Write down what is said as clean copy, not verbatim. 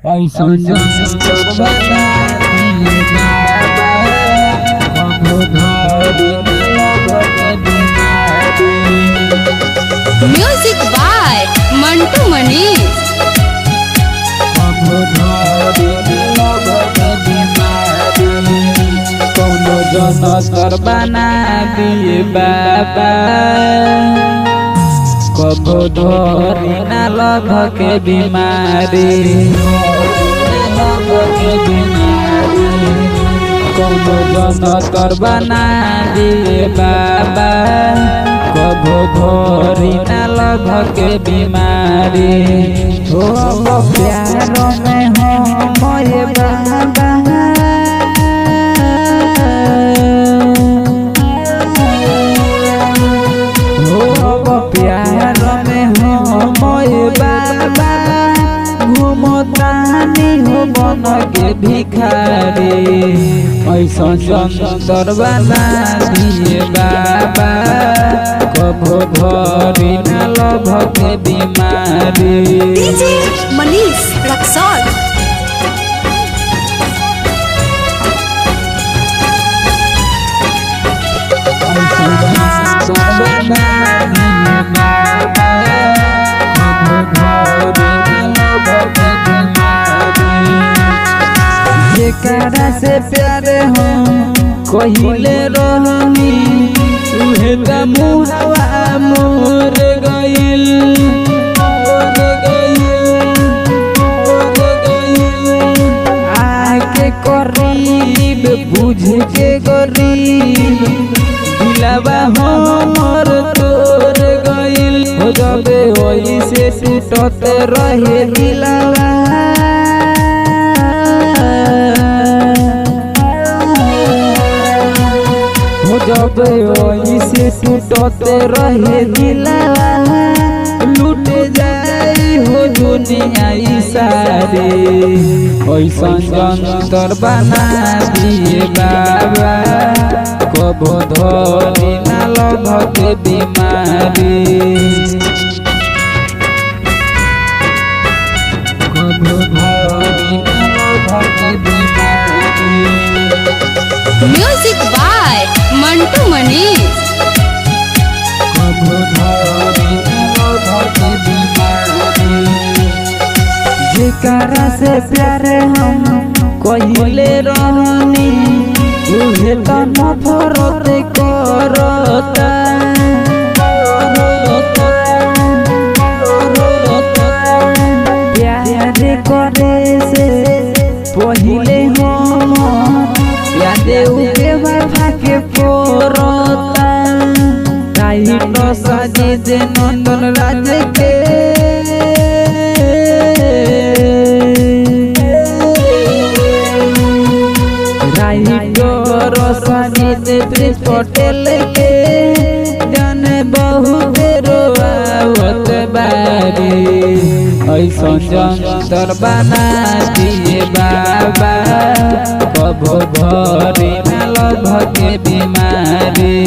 ऐसन जंतर बना दिए बाबा, कबो धरी लगत बीमारी। Music by Mantu Manish. कबो धरी लगत बीमारी। कौनो जंतर बना दिए बाबा, कबो धरी ना लगके बीमारी। कौनो जंतर बना दिए बाबा, कबो धरी ना लगके बीमारी। हो प्यारो में हो मोरे बाबा, के भिखारी। ऐसन जंतर बना दिए बाबा, कबो धरी ना लगके बीमारी। डीजे मनीष रक्सौल। ऐसन जंतर बना दिए बाबा, कबो धरी ना लगके बीमारी। जेकरा से प्यारे हो कहिले रहनी, उहे त मुहवा मोर गइल। आके करीब बुझ के गरीब, दिलवा हमर तोर गइल। हो जबे ओइसे टूटत रहे दिलवा, जब ओइसे टूटते रहे दिलवा, लूट जाई हो दुनिया सारी। ऐसन जंतर बना दिए बाबा, कबो धरी ना लगके बीमारी। कबो धरी ना लगके बीमारी। Music by Mantu Manish. कबो धरी ना लगके बीमारी। जेकरा से प्यारे हम कहिले रहनी, उहे त नफरत करता। प्यार करे से पहिले हम यादे उके बाबा के पोरता। टाइट साजी दे नंदन राज के, राइटर साजी दे प्रिंस पटेल के, जाने बहुत रोआवत बारी। ऐसन जंतर बना दिए बाबा, कबो धरी ना लगके बीमारी।